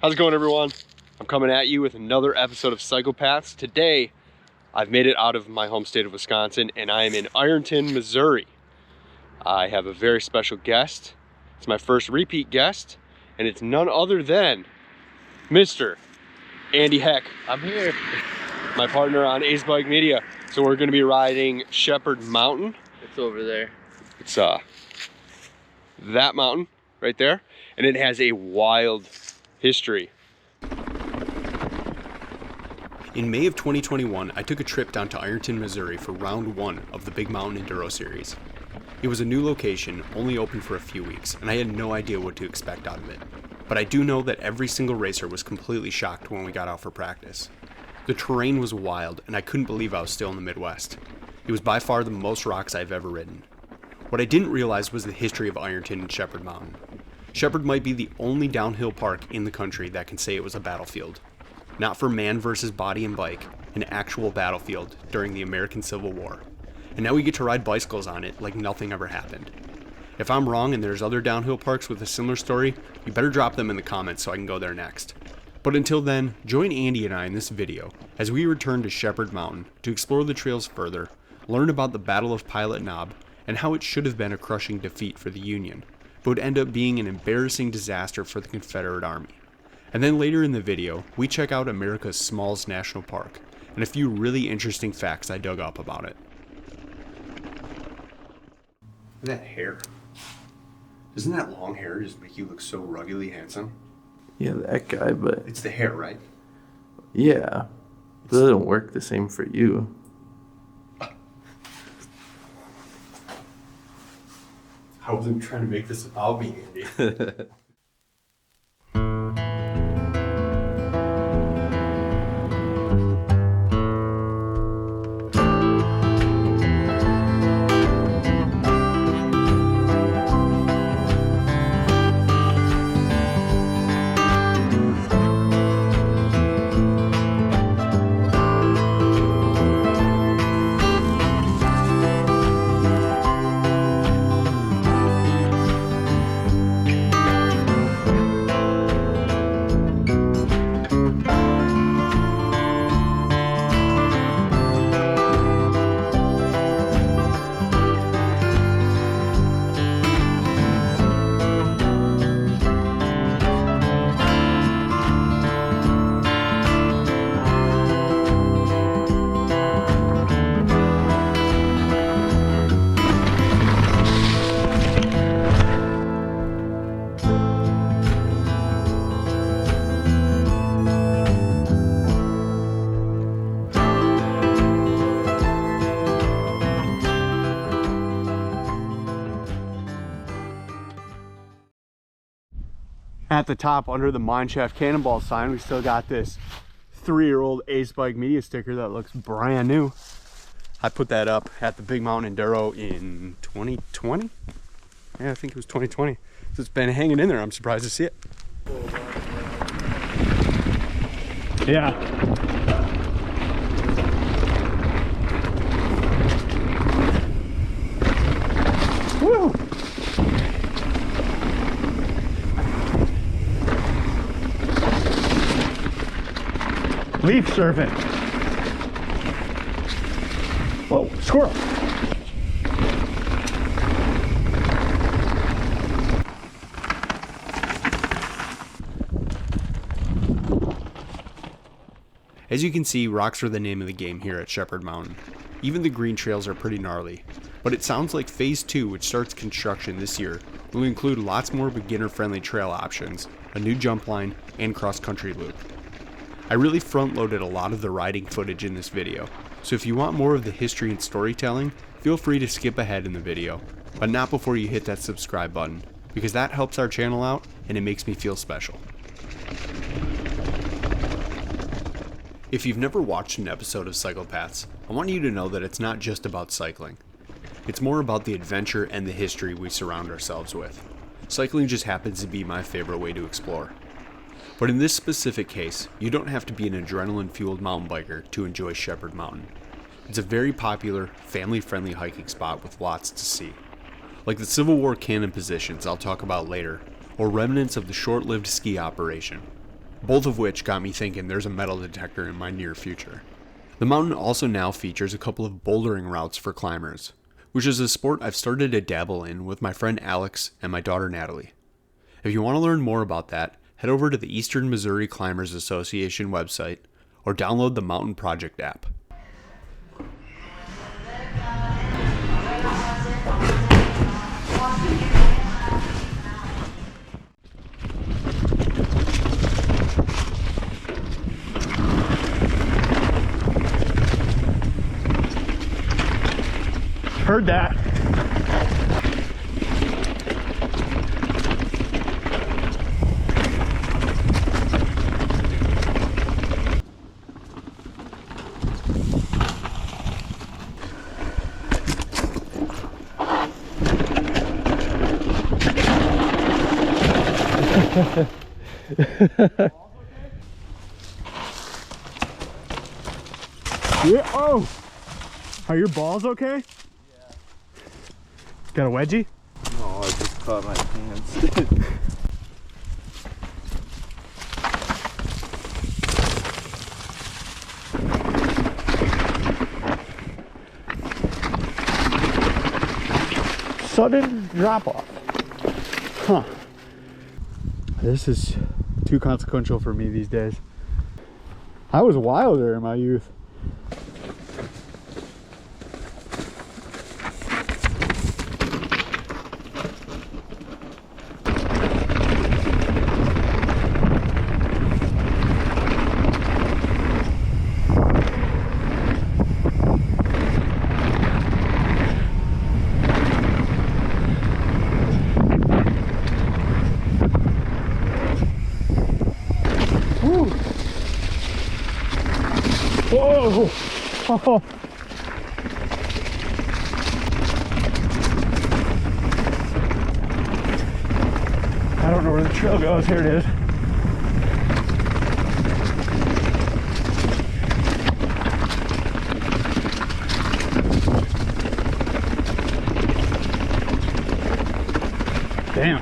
How's it going, everyone? I'm coming at you with another episode of Psychopaths. Today, I've made it out of my home state of Wisconsin and I am in Ironton, Missouri. I have a very special guest. It's my first repeat guest, and it's none other than Mr. Andy Heck. I'm here. My partner on Ace Bike Media. So we're gonna be riding Shepherd Mountain. It's over there. It's that mountain right there, and it has a wild history. In May of 2021, I took a trip down to Ironton, Missouri for round one of the Big Mountain Enduro Series. It was a new location, only open for a few weeks, and I had no idea what to expect out of it. But I do know that every single racer was completely shocked when we got out for practice. The terrain was wild, and I couldn't believe I was still in the Midwest. It was by far the most rocks I've ever ridden. What I didn't realize was the history of Ironton and Shepherd Mountain. Shepherd might be the only downhill park in the country that can say it was a battlefield. Not for man versus body and bike, an actual battlefield during the American Civil War. And now we get to ride bicycles on it like nothing ever happened. If I'm wrong and there's other downhill parks with a similar story, you better drop them in the comments so I can go there next. But until then, join Andy and I in this video as we return to Shepherd Mountain to explore the trails further, learn about the Battle of Pilot Knob, and how it should have been a crushing defeat for the Union, but would end up being an embarrassing disaster for the Confederate Army. And then later in the video, we check out America's smallest national park, and a few really interesting facts I dug up about it. Look at that hair. Doesn't that long hair just make you look so ruggedly handsome? Yeah, that guy, but... It's the hair, right? Yeah. It doesn't work the same for you. I wasn't trying to make this about me, Andy. At the top, under the Mineshaft Cannonball sign, we still got this 3-year-old Ace Bike Media sticker that looks brand new. I put that up at the Big Mountain Enduro in 2020. Yeah, I think it was 2020. So it's been hanging in there. I'm surprised to see it. Yeah. Woo! Leaf surfing. Whoa, squirrel. As you can see, rocks are the name of the game here at Shepherd Mountain. Even the green trails are pretty gnarly. But it sounds like Phase 2, which starts construction this year, will include lots more beginner-friendly trail options, a new jump line, and cross-country loop. I really front-loaded a lot of the riding footage in this video, so if you want more of the history and storytelling, feel free to skip ahead in the video, but not before you hit that subscribe button, because that helps our channel out and it makes me feel special. If you've never watched an episode of Psychopaths, I want you to know that it's not just about cycling. It's more about the adventure and the history we surround ourselves with. Cycling just happens to be my favorite way to explore. But in this specific case, you don't have to be an adrenaline-fueled mountain biker to enjoy Shepherd Mountain. It's a very popular, family-friendly hiking spot with lots to see. Like the Civil War cannon positions I'll talk about later, or remnants of the short-lived ski operation. both of which got me thinking there's a metal detector in my near future. The mountain also now features a couple of bouldering routes for climbers, which is a sport I've started to dabble in with my friend Alex and my daughter Natalie. If you want to learn more about that, head over to the Eastern Missouri Climbers Association website or download the Mountain Project app. Heard that. Yeah. Oh, are your balls okay? Yeah. Got a wedgie? No, I just caught my pants. Sudden drop off. Huh. This is too consequential for me these days. I was wilder in my youth. Whoa! Oh. I don't know where the trail goes. Here it is. Damn.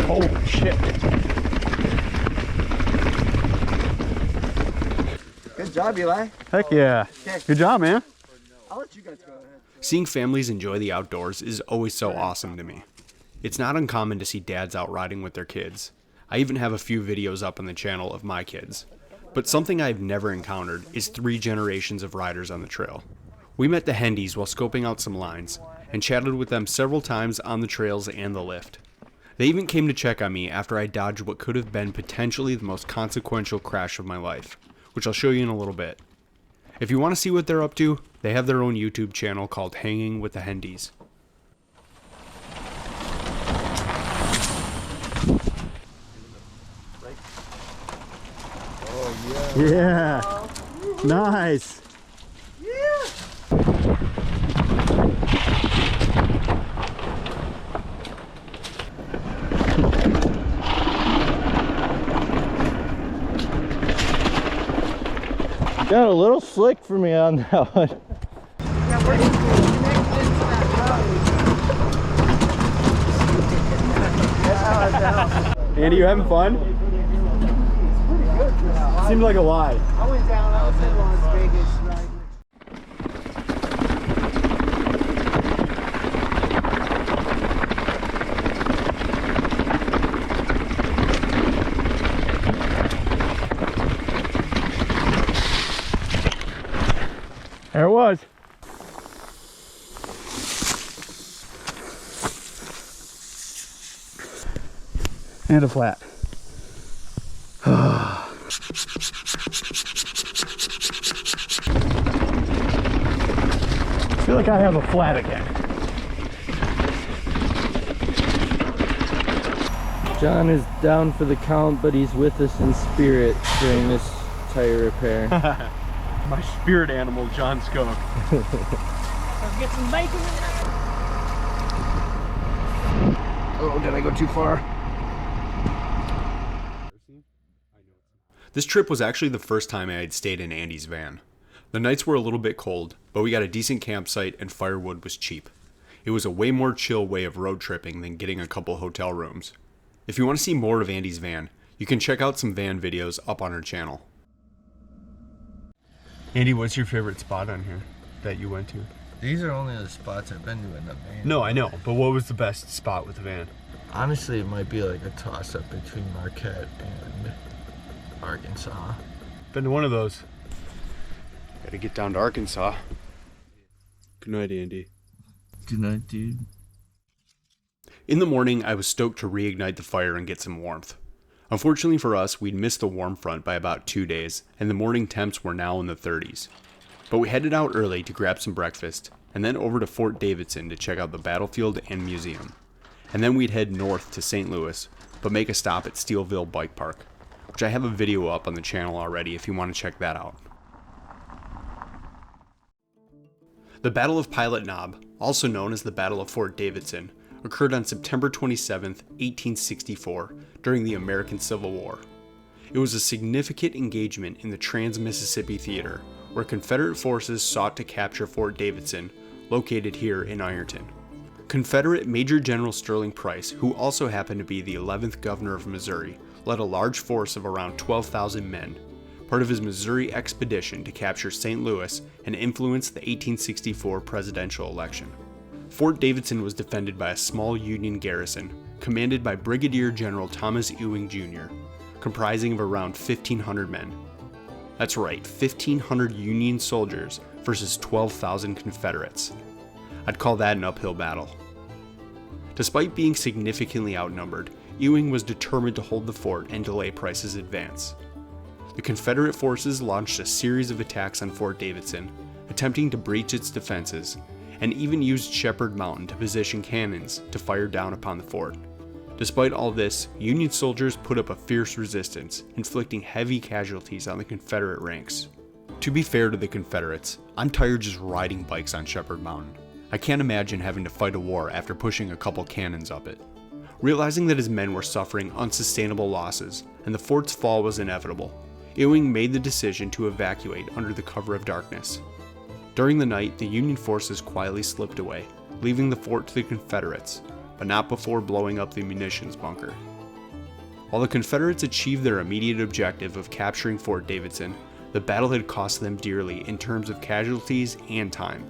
Holy shit. Good job, Eli. Heck yeah. Good job, man. I'll let you guys go ahead. Seeing families enjoy the outdoors is always so awesome to me. It's not uncommon to see dads out riding with their kids. I even have a few videos up on the channel of my kids. But something I've never encountered is 3 generations of riders on the trail. We met the Hendys while scoping out some lines, and chatted with them several times on the trails and the lift. They even came to check on me after I dodged what could have been potentially the most consequential crash of my life, which I'll show you in a little bit. If you want to see what they're up to, they have their own YouTube channel called Hanging with the Hendys. Yeah. Nice. Got a little slick for me on that one. Yeah, we're connected into that road. Andy, you having fun? It's pretty good for now. Seemed like a lie. I went down, I was in Las Vegas, right? There it was. And a flat. I feel like I have a flat again. John is down for the count, but he's with us in spirit during this tire repair. My spirit animal, John Skoke. Let's get some bacon in there. Oh, did I go too far? This trip was actually the first time I had stayed in Andy's van. The nights were a little bit cold, but we got a decent campsite and firewood was cheap. It was a way more chill way of road tripping than getting a couple hotel rooms. If you want to see more of Andy's van, you can check out some van videos up on our channel. Andy, what's your favorite spot on here that you went to? These are only the spots I've been to in the van. No, I know, but what was the best spot with the van? Honestly, it might be like a toss-up between Marquette and Arkansas. Been to one of those. Gotta get down to Arkansas. Good night, Andy. Good night, dude. In the morning, I was stoked to reignite the fire and get some warmth. Unfortunately for us, we'd missed the warm front by about 2 days, and the morning temps were now in the 30s. But we headed out early to grab some breakfast, and then over to Fort Davidson to check out the battlefield and museum. And then we'd head north to St. Louis, but make a stop at Steelville Bike Park, which I have a video up on the channel already if you want to check that out. The Battle of Pilot Knob, also known as the Battle of Fort Davidson, occurred on September 27, 1864, during the American Civil War. It was a significant engagement in the Trans-Mississippi Theater, where Confederate forces sought to capture Fort Davidson, located here in Ironton. Confederate Major General Sterling Price, who also happened to be the 11th governor of Missouri, led a large force of around 12,000 men, part of his Missouri expedition to capture St. Louis and influence the 1864 presidential election. Fort Davidson was defended by a small Union garrison, commanded by Brigadier General Thomas Ewing Jr., comprising of around 1,500 men. That's right, 1,500 Union soldiers versus 12,000 Confederates. I'd call that an uphill battle. Despite being significantly outnumbered, Ewing was determined to hold the fort and delay Price's advance. The Confederate forces launched a series of attacks on Fort Davidson, attempting to breach its defenses, and even used Shepherd Mountain to position cannons to fire down upon the fort. Despite all this, Union soldiers put up a fierce resistance, inflicting heavy casualties on the Confederate ranks. To be fair to the Confederates, I'm tired just riding bikes on Shepherd Mountain. I can't imagine having to fight a war after pushing a couple cannons up it. Realizing that his men were suffering unsustainable losses and the fort's fall was inevitable, Ewing made the decision to evacuate under the cover of darkness. During the night, the Union forces quietly slipped away, leaving the fort to the Confederates, but not before blowing up the munitions bunker. While the Confederates achieved their immediate objective of capturing Fort Davidson, the battle had cost them dearly in terms of casualties and time.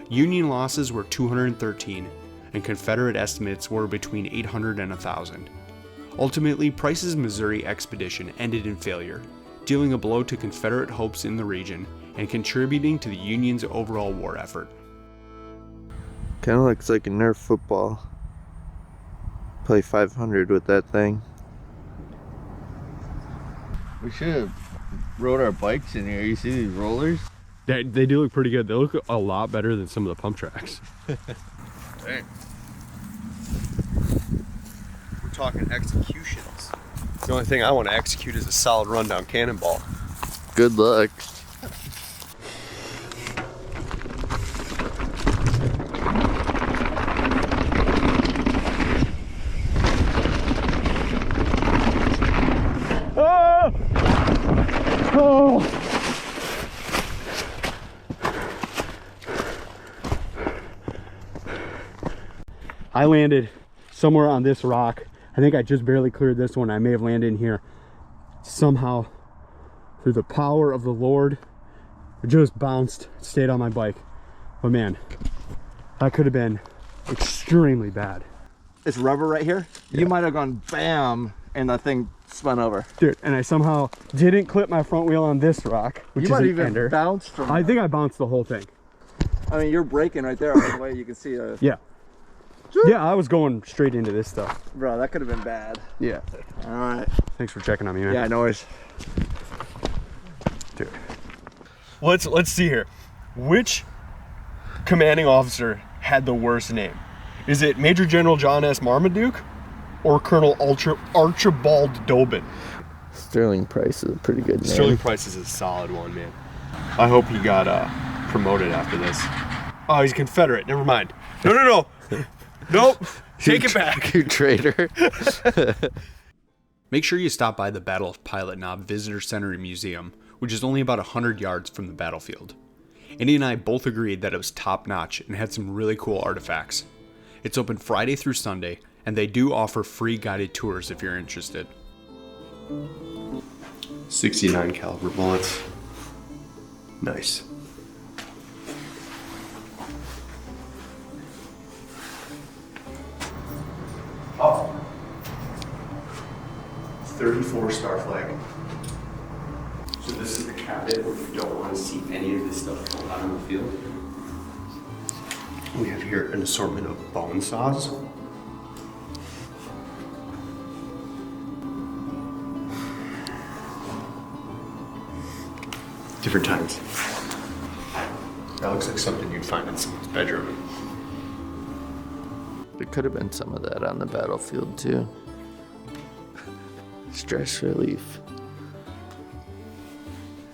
Union losses were 213, and Confederate estimates were between 800 and 1,000. Ultimately, Price's Missouri expedition ended in failure, dealing a blow to Confederate hopes in the region and contributing to the Union's overall war effort. Kind of looks like a Nerf football. Play 500 with that thing. We should have rode our bikes in here. You see these rollers? They do look pretty good. They look a lot better than some of the pump tracks. Dang. We're talking executions. The only thing I want to execute is a solid rundown cannonball. Good luck. I landed somewhere on this rock. I think I just barely cleared this one. I may have landed in here. Somehow, through the power of the Lord, I just bounced, stayed on my bike. But man, that could have been extremely bad. This rubber right here, you might have gone bam and the thing spun over. Dude, and I somehow didn't clip my front wheel on this rock, which You is might an even ender. bounced from I think I bounced the whole thing. I mean, you're braking right there all the way. You can see a... Yeah. Yeah, I was going straight into this stuff. Bro, that could have been bad. Yeah. All right. Thanks for checking on me, man. Yeah, no worries. Dude. Let's see here. Which commanding officer had the worst name? Is it Major General John S. Marmaduke or Colonel Archibald Dobin? Sterling Price is a pretty good name. Sterling Price is a solid one, man. I hope he got promoted after this. Oh, he's a Confederate. Never mind. No. Nope. Take it back. You traitor. Make sure you stop by the Battle of Pilot Knob Visitor Center and Museum, which is only about 100 yards from the battlefield. Andy and I both agreed that it was top notch and had some really cool artifacts. It's open Friday through Sunday, and they do offer free guided tours if you're interested. 69 caliber bullets. Nice. Oh. 34 star flag. So this is the cabinet where you don't want to see any of this stuff come out on the field. We have here an assortment of bone saws. Different times. That looks like something you'd find in someone's bedroom. There could have been some of that on the battlefield too. Stress relief.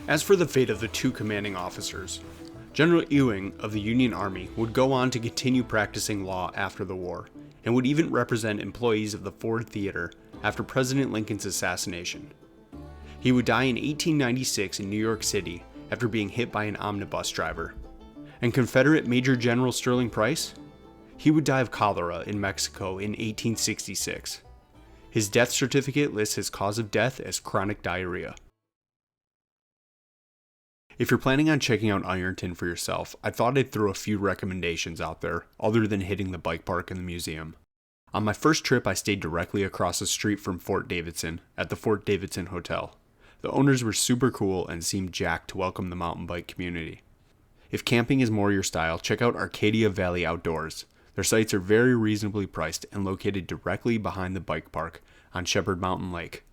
As for the fate of the two commanding officers, General Ewing of the Union Army would go on to continue practicing law after the war, and would even represent employees of the Ford Theater after President Lincoln's assassination. He would die in 1896 in New York City after being hit by an omnibus driver. And Confederate Major General Sterling Price? He would die of cholera in Mexico in 1866. His death certificate lists his cause of death as chronic diarrhea. If you're planning on checking out Ironton for yourself, I thought I'd throw a few recommendations out there, other than hitting the bike park and the museum. On my first trip, I stayed directly across the street from Fort Davidson, at the Fort Davidson Hotel. The owners were super cool and seemed jacked to welcome the mountain bike community. If camping is more your style, check out Arcadia Valley Outdoors. Their sites are very reasonably priced and located directly behind the bike park on Shepherd Mountain Lake.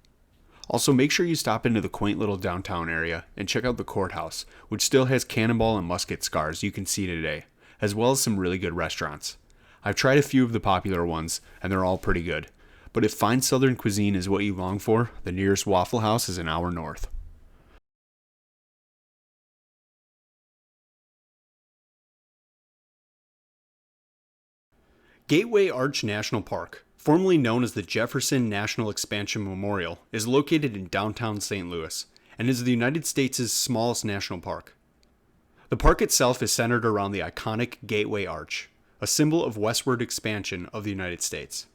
Also, make sure you stop into the quaint little downtown area and check out the courthouse, which still has cannonball and musket scars you can see today, as well as some really good restaurants. I've tried a few of the popular ones, and they're all pretty good. But if fine southern cuisine is what you long for, the nearest Waffle House is an hour north. Gateway Arch National Park, formerly known as the Jefferson National Expansion Memorial, is located in downtown St. Louis, and is the United States' smallest national park. The park itself is centered around the iconic Gateway Arch, a symbol of westward expansion of the United States.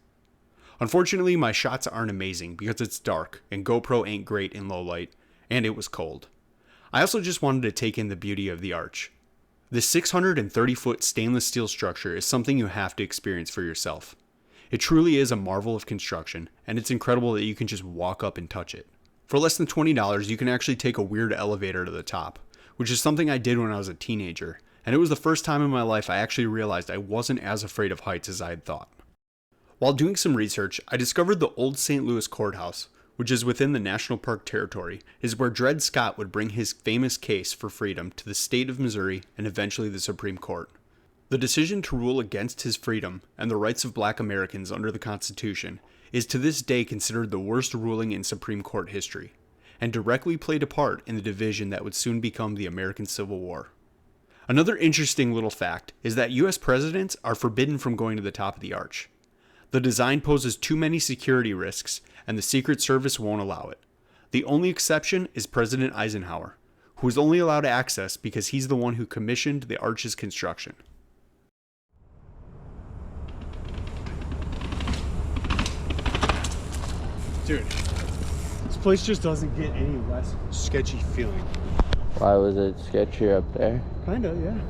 Unfortunately, my shots aren't amazing because it's dark and GoPro ain't great in low light, and it was cold. I also just wanted to take in the beauty of the arch. This 630-foot stainless steel structure is something you have to experience for yourself. It truly is a marvel of construction, and it's incredible that you can just walk up and touch it. For less than $20, you can actually take a weird elevator to the top, which is something I did when I was a teenager, and it was the first time in my life I actually realized I wasn't as afraid of heights as I had thought. While doing some research, I discovered the old St. Louis Courthouse, which is within the National Park territory, is where Dred Scott would bring his famous case for freedom to the state of Missouri and eventually the Supreme Court. The decision to rule against his freedom and the rights of Black Americans under the Constitution is to this day considered the worst ruling in Supreme Court history, and directly played a part in the division that would soon become the American Civil War. Another interesting little fact is that US presidents are forbidden from going to the top of the arch. The design poses too many security risks, and the Secret Service won't allow it. The only exception is President Eisenhower, who is only allowed access because he's the one who commissioned the arch's construction. Dude, this place just doesn't get any less sketchy feeling. Why was it sketchier up there? Kinda, yeah.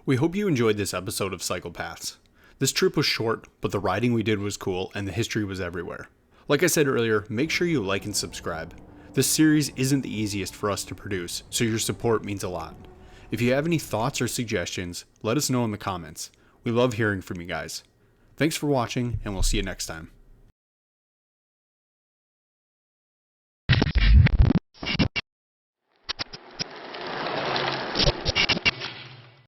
We hope you enjoyed this episode of Psychopaths. This trip was short, but the riding we did was cool and the history was everywhere. Like I said earlier, make sure you like and subscribe. This series isn't the easiest for us to produce, so your support means a lot. If you have any thoughts or suggestions, let us know in the comments. We love hearing from you guys. Thanks for watching, and we'll see you next time.